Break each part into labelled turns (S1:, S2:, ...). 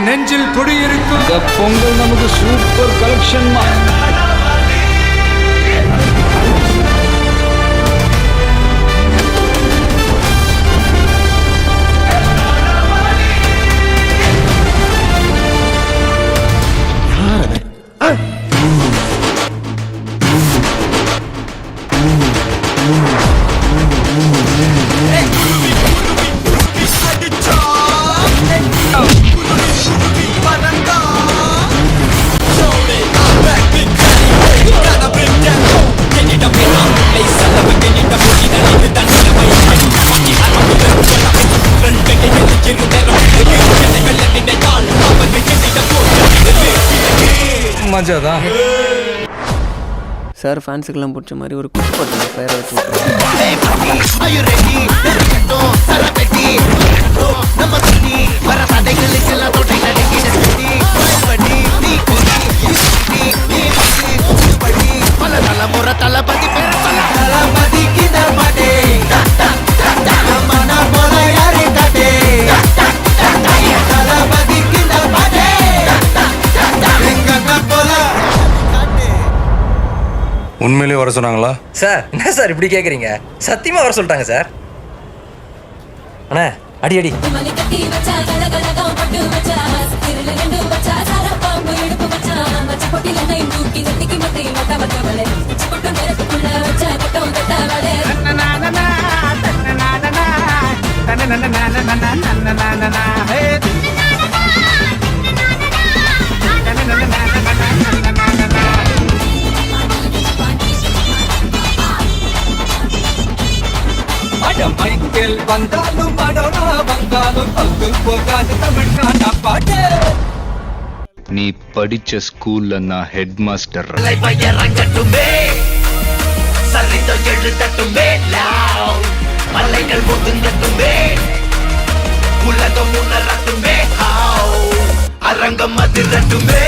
S1: நெஞ்சில் குடியிருக்கும்.
S2: இந்த பொங்கல் நமக்கு சூப்பர் கலெக்ஷன்.
S1: மஜாதான்
S3: சார். ஃபேன்ஸுக்கெல்லாம் பிடிச்ச மாதிரி ஒரு குட்டி போட்டு பேரை வச்சு
S4: தளபதி
S1: உண்மையிலேயே வர சொன்னாங்களா
S5: சார்? என்ன சார் இப்படி கேட்குறீங்க? சத்தியமா வர சொல்லிட்டாங்க சார். அண்ணா அடி அடி.
S1: மைக்கேல் வந்தாலும் மடோனா வந்தாலும் பங்கு போகாது தமிழ்நாடா பாட்டு.
S2: நீ படிச்ச ஸ்கூல்ல நான் ஹெட் மாஸ்டர்.
S4: இறங்கட்டுமே, சரிதம் எழுதட்டுமே, மலைகள் ஒதுங்கட்டுமே, உலகம் உணரட்டுமே, அரங்கம் அதிரட்டுமே,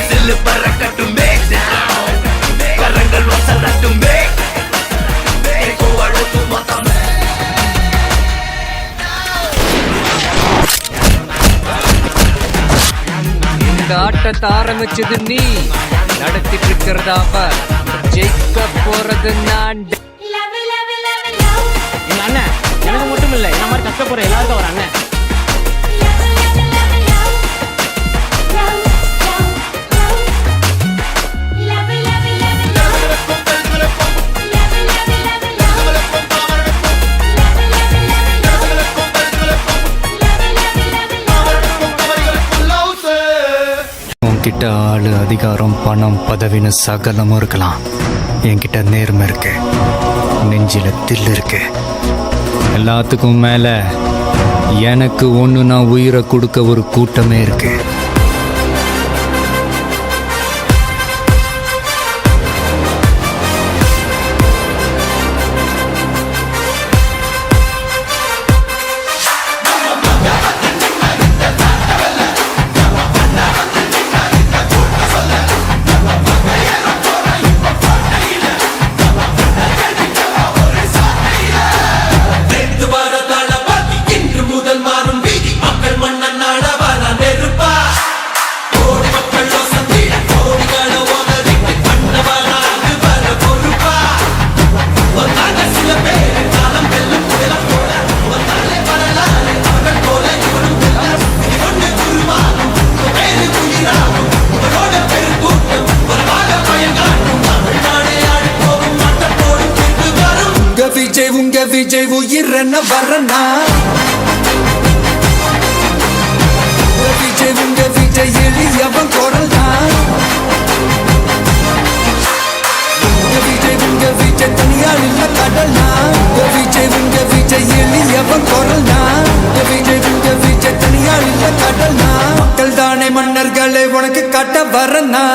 S4: சில்லு பறக்கட்டுமே, கரங்கள் ஒசரட்டுமே.
S3: இந்த ஆட்டத்தை ஆரம்பிச்சது நீ, நடத்திட்டு இருக்கிறதாவ ஜெயிக்க போறது நான். எங்க அண்ணன் எனக்கு மட்டும் இல்லை, இந்த மாதிரி கஷ்டப்படுற எல்லாருக்கும் ஒரு அண்ணன்.
S2: உன்கிட்ட ஆளு, அதிகாரம், பணம், பதவின்னு சகலமும் இருக்கலாம். என்கிட்ட நேர்மை இருக்கு, நெஞ்சில தில் இருக்கு. எல்லாத்துக்கும் மேல எனக்கு ஒன்று நான் உயிரை கொடுக்க ஒரு கூட்டமே இருக்கு.
S1: உங்க விஜய் உயிர் என்ன வரனா, உங்க விஜய் எளியவன் குரல் தான். உங்க விஜய் தனியால் இல்ல கடல்னா, உங்க விஜய் எளியவன் குரல் தான். உங்க விஜய் தனியால் இல்ல கடல்னா, மக்கள் தானே மன்னர்களே உனக்கு காட்ட வரனா.